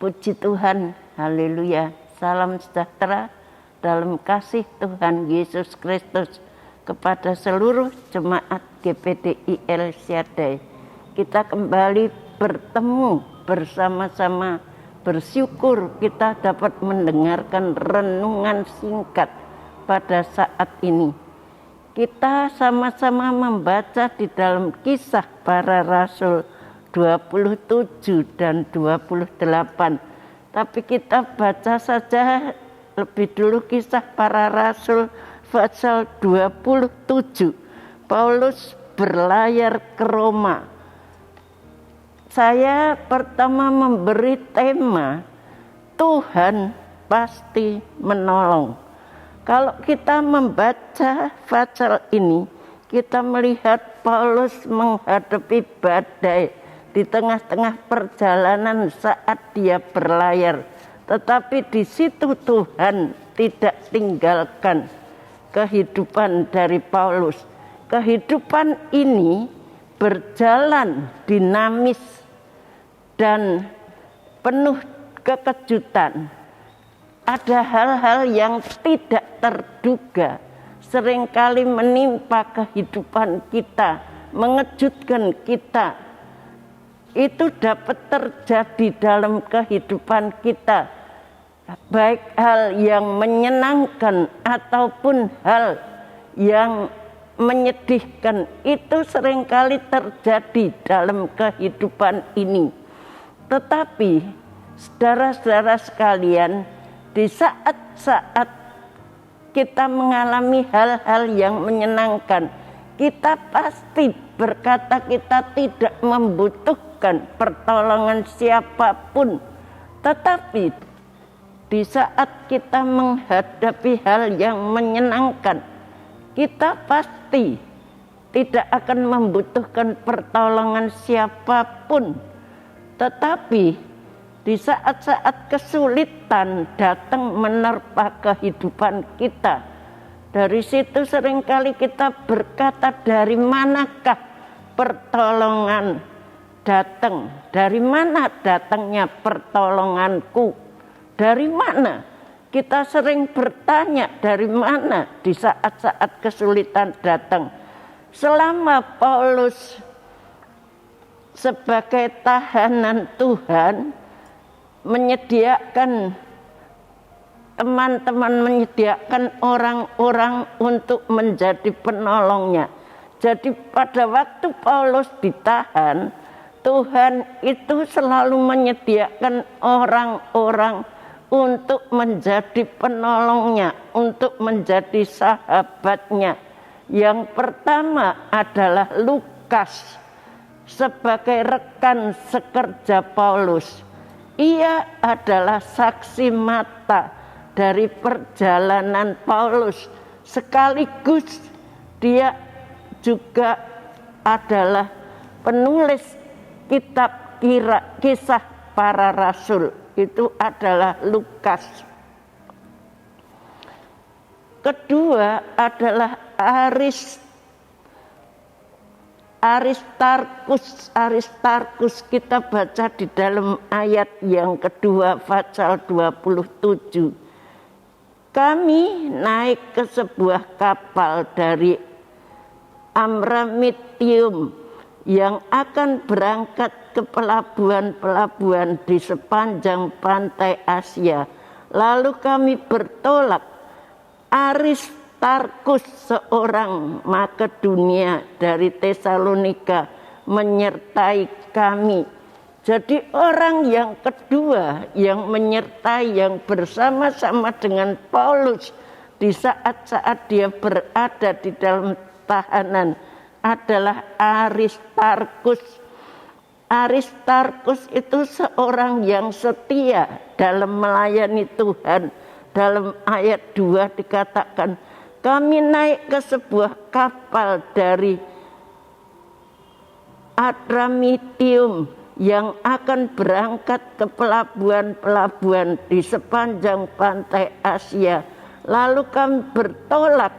Puji Tuhan, haleluya, salam sejahtera dalam kasih Tuhan Yesus Kristus kepada seluruh jemaat GPDIL Syadai. Kita kembali bertemu bersama-sama, bersyukur kita dapat mendengarkan renungan singkat pada saat ini. Kita sama-sama membaca di dalam Kisah Para Rasul 27 dan 28. Tapi kita baca saja lebih dulu Kisah Para Rasul pasal 27. Paulus berlayar ke Roma. Saya pertama memberi tema Tuhan pasti menolong. Kalau kita membaca pasal ini, kita melihat Paulus menghadapi badai di tengah-tengah perjalanan saat dia berlayar. Tetapi di situ Tuhan tidak tinggalkan kehidupan dari Paulus. Kehidupan ini berjalan dinamis dan penuh kekejutan. Ada hal-hal yang tidak terduga seringkali menimpa kehidupan kita, mengejutkan kita. Itu dapat terjadi dalam kehidupan kita, baik hal yang menyenangkan ataupun hal yang menyedihkan. Itu seringkali terjadi dalam kehidupan ini. Tetapi saudara-saudara sekalian, di saat-saat kita mengalami hal-hal yang menyenangkan, kita pasti berkata kita tidak membutuhkan pertolongan siapapun. Tetapi di saat kita menghadapi hal yang menyenangkan, kita pasti tidak akan membutuhkan pertolongan siapapun. Tetapi di saat-saat kesulitan datang menerpa kehidupan kita, dari situ seringkali kita berkata, dari manakah pertolongan datang? Dari mana datangnya pertolonganku? Dari mana? Kita sering bertanya dari mana di saat-saat kesulitan datang. Selama Paulus sebagai tahanan Tuhan menyediakan teman-teman, menyediakan orang-orang untuk menjadi penolongnya. Jadi pada waktu Paulus ditahan, Tuhan itu selalu menyediakan orang-orang untuk menjadi penolongnya, untuk menjadi sahabatnya. Yang pertama adalah Lukas sebagai rekan sekerja Paulus. Ia adalah saksi mata dari perjalanan Paulus, sekaligus dia juga adalah penulis kitab Kisah Para Rasul. Itu adalah Lukas. Kedua adalah Aristarkus kita baca di dalam ayat yang kedua pasal 27. Kami naik ke sebuah kapal dari Amramitium yang akan berangkat ke pelabuhan-pelabuhan di sepanjang pantai Asia. Lalu kami bertolak. Aristarkus, seorang Makedonia dari Tesalonika, menyertai kami. Jadi orang yang kedua yang menyertai, yang bersama-sama dengan Paulus di saat-saat dia berada di dalam tahanan adalah Aristarkus. Aristarkus itu seorang yang setia dalam melayani Tuhan. Dalam ayat 2 dikatakan, kami naik ke sebuah kapal dari Adramitium yang akan berangkat ke pelabuhan-pelabuhan di sepanjang pantai Asia. Lalu kami bertolak.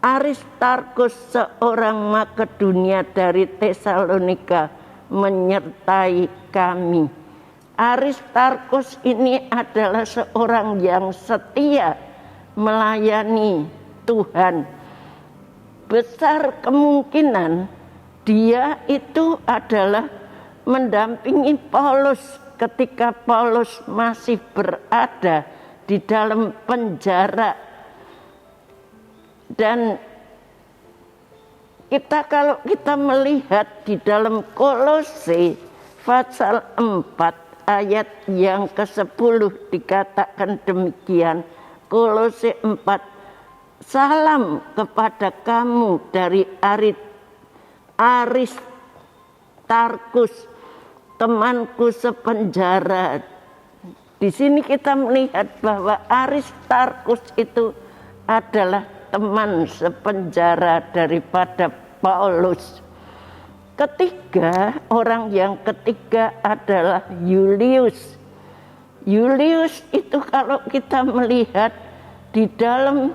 Aristarkus seorang Makedonia dari Tesalonika menyertai kami. Aristarkus ini adalah seorang yang setia melayani Tuhan. Besar kemungkinan dia itu adalah mendampingi Paulus ketika Paulus masih berada di dalam penjara. Dan kalau kita melihat di dalam Kolose pasal 4 ayat yang ke-10 dikatakan demikian. Kolose 4, salam kepada kamu dari Aristarkus, temanku sepenjara. Di sini kita melihat bahwa Aristarkus itu adalah teman sepenjara daripada Paulus. Orang yang ketiga adalah Yulius. Yulius itu kalau kita melihat di dalam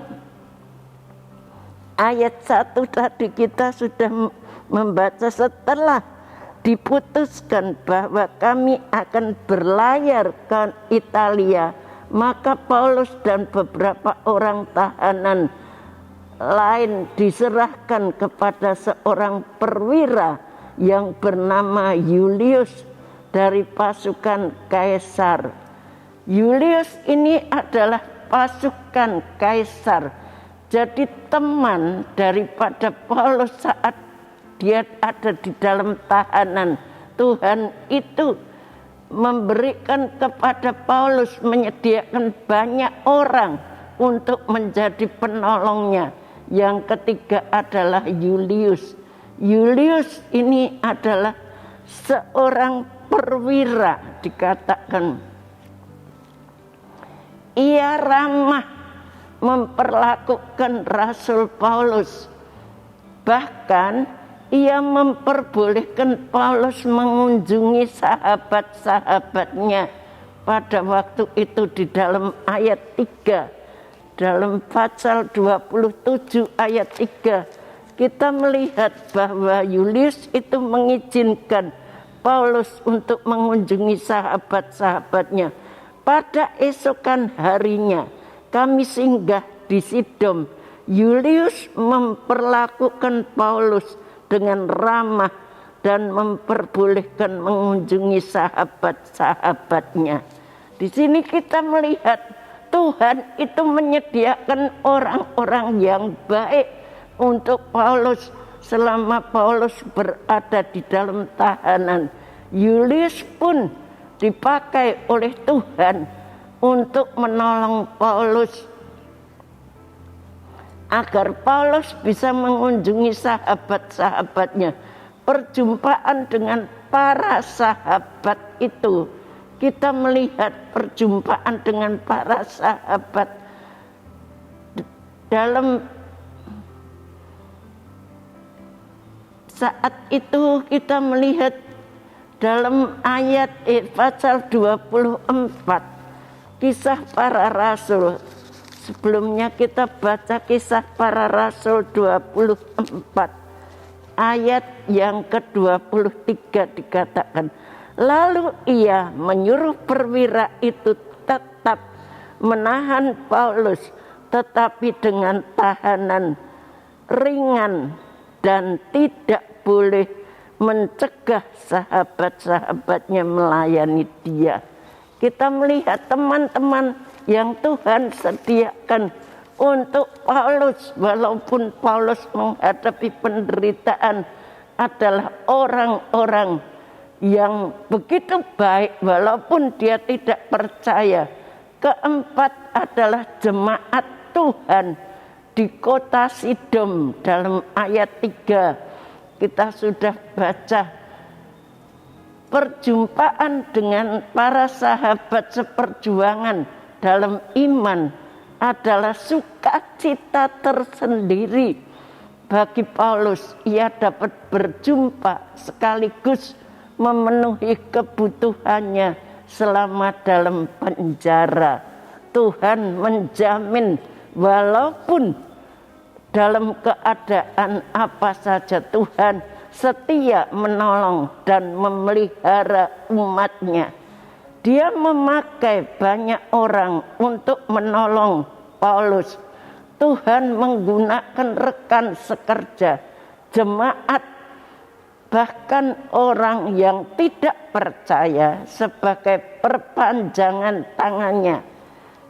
ayat 1 tadi kita sudah membaca, setelah diputuskan bahwa kami akan berlayar ke Italia, maka Paulus dan beberapa orang tahanan lain diserahkan kepada seorang perwira yang bernama Yulius dari pasukan Kaisar. Yulius ini adalah pasukan Kaisar, jadi teman daripada Paulus saat dia ada di dalam tahanan. Tuhan itu memberikan kepada Paulus, menyediakan banyak orang untuk menjadi penolongnya. Yang ketiga adalah Yulius. Yulius ini adalah seorang perwira, dikatakan. Ia ramah memperlakukan Rasul Paulus. Bahkan ia memperbolehkan Paulus mengunjungi sahabat-sahabatnya. Pada waktu itu di dalam ayat 3. Dalam pasal 27 ayat 3 kita melihat bahwa Yulius itu mengizinkan Paulus untuk mengunjungi sahabat-sahabatnya. Pada esokan harinya kami singgah di Sidon. Yulius memperlakukan Paulus dengan ramah dan memperbolehkan mengunjungi sahabat-sahabatnya. Di sini kita melihat Tuhan itu menyediakan orang-orang yang baik untuk Paulus selama Paulus berada di dalam tahanan. Yulius pun dipakai oleh Tuhan untuk menolong Paulus agar Paulus bisa mengunjungi sahabat-sahabatnya. Perjumpaan dengan para sahabat itu, kita melihat perjumpaan dengan para sahabat dalam saat itu. Kita melihat dalam ayat pasal 24 kisah para rasul. Sebelumnya kita baca kisah para rasul 24 ayat yang ke-23 dikatakan, lalu ia menyuruh perwira itu tetap menahan Paulus, tetapi dengan tahanan ringan dan tidak boleh mencegah sahabat-sahabatnya melayani dia. Kita melihat teman-teman yang Tuhan sediakan untuk Paulus, walaupun Paulus menghadapi penderitaan, adalah orang-orang yang begitu baik walaupun dia tidak percaya. Keempat adalah jemaat Tuhan di kota Sidon. Dalam ayat 3 kita sudah baca perjumpaan dengan para sahabat seperjuangan dalam iman adalah sukacita tersendiri bagi Paulus. Ia dapat berjumpa sekaligus memenuhi kebutuhannya selama dalam penjara. Tuhan menjamin walaupun dalam keadaan apa saja Tuhan setia menolong dan memelihara umatnya. Dia memakai banyak orang untuk menolong Paulus. Tuhan menggunakan rekan sekerja, jemaat, bahkan orang yang tidak percaya sebagai perpanjangan tangannya.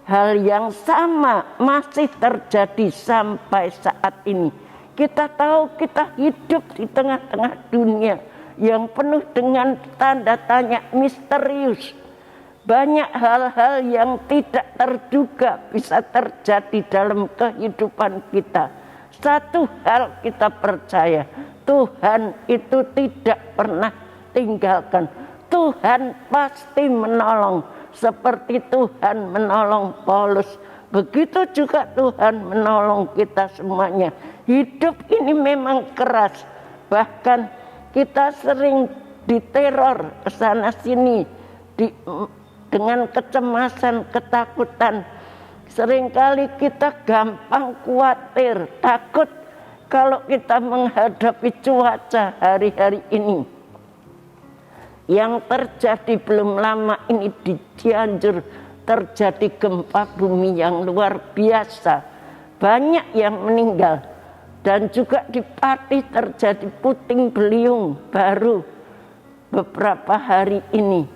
Hal yang sama masih terjadi sampai saat ini. Kita tahu kita hidup di tengah-tengah dunia yang penuh dengan tanda tanya misterius. Banyak hal-hal yang tidak terduga bisa terjadi dalam kehidupan kita. Satu hal kita percaya, Tuhan itu tidak pernah tinggalkan. Tuhan pasti menolong, seperti Tuhan menolong Paulus. Begitu juga Tuhan menolong kita semuanya. Hidup ini memang keras, bahkan kita sering diteror kesana sini dengan kecemasan, ketakutan. Seringkali kita gampang khawatir, takut kalau kita menghadapi cuaca hari-hari ini. Yang terjadi belum lama ini di Cianjur, terjadi gempa bumi yang luar biasa. Banyak yang meninggal. Dan juga di Pati terjadi puting beliung baru beberapa hari ini.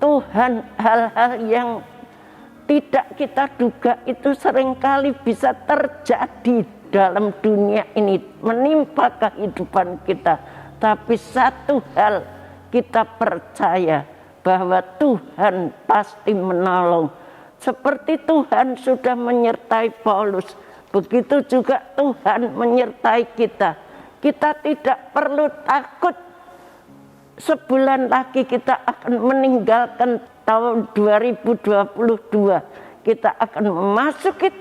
Tuhan, hal-hal yang tidak kita duga itu seringkali bisa terjadi dalam dunia ini, menimpa kehidupan kita. Tapi satu hal kita percaya, bahwa Tuhan pasti menolong. Seperti Tuhan sudah menyertai Paulus, begitu juga Tuhan menyertai kita. Kita tidak perlu takut. Sebulan lagi kita akan meninggalkan tahun 2022. Kita akan memasuki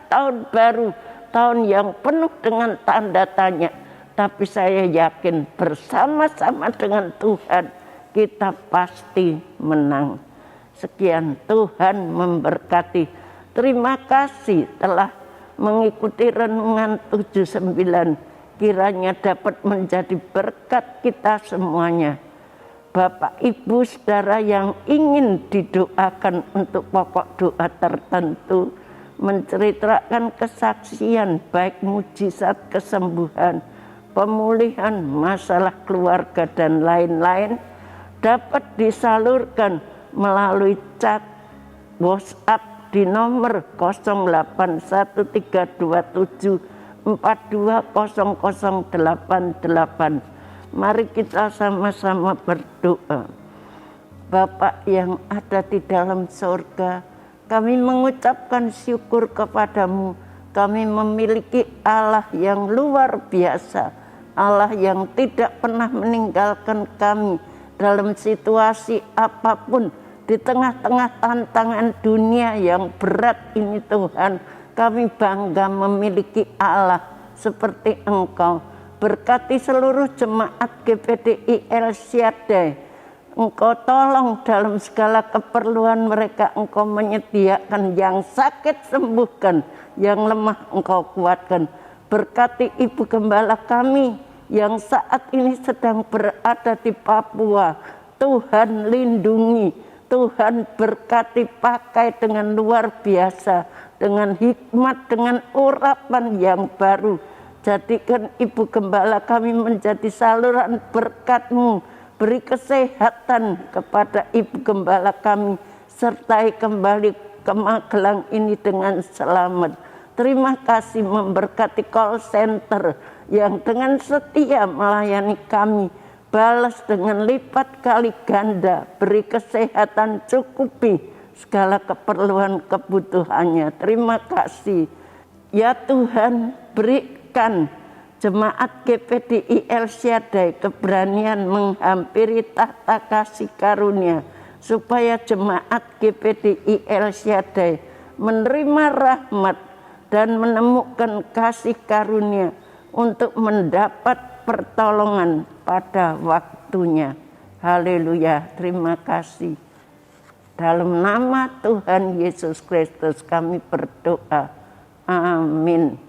tahun baru, tahun yang penuh dengan tanda tanya. Tapi saya yakin bersama-sama dengan Tuhan kita pasti menang. Sekian, Tuhan memberkati. Terima kasih telah mengikuti renungan 79. Kiranya dapat menjadi berkat kita semuanya. Bapak, Ibu, Saudara yang ingin didoakan untuk pokok doa tertentu, menceritakan kesaksian baik mujizat kesembuhan, pemulihan, masalah keluarga dan lain-lain, dapat disalurkan melalui chat WhatsApp di nomor 081327420088. Mari kita sama-sama berdoa. Bapa yang ada di dalam surga, kami mengucapkan syukur kepadamu. Kami memiliki Allah yang luar biasa, Allah yang tidak pernah meninggalkan kami dalam situasi apapun. Di tengah-tengah tantangan dunia yang berat ini Tuhan, kami bangga memiliki Allah seperti Engkau. Berkati seluruh jemaat GPDI El Shaddai. Engkau tolong dalam segala keperluan mereka. Engkau menyediakan, yang sakit sembuhkan, yang lemah Engkau kuatkan. Berkati Ibu Gembala kami yang saat ini sedang berada di Papua. Tuhan lindungi, Tuhan berkati, pakai dengan luar biasa, dengan hikmat, dengan urapan yang baru. Jadikan Ibu Gembala kami menjadi saluran berkat-Mu. Beri kesehatan kepada Ibu Gembala kami. Sertai kembali ke Magelang ini dengan selamat. Terima kasih memberkati call center yang dengan setia melayani kami. Balas dengan lipat kali ganda. Beri kesehatan, cukupi segala keperluan kebutuhannya. Terima kasih. Ya Tuhan, berikan Jemaat GPDI El Shaddai keberanian menghampiri tahta kasih karunia, supaya jemaat GPDI El Shaddai menerima rahmat dan menemukan kasih karunia untuk mendapat pertolongan pada waktunya. Haleluya, terima kasih. Dalam nama Tuhan Yesus Kristus kami berdoa. Amin.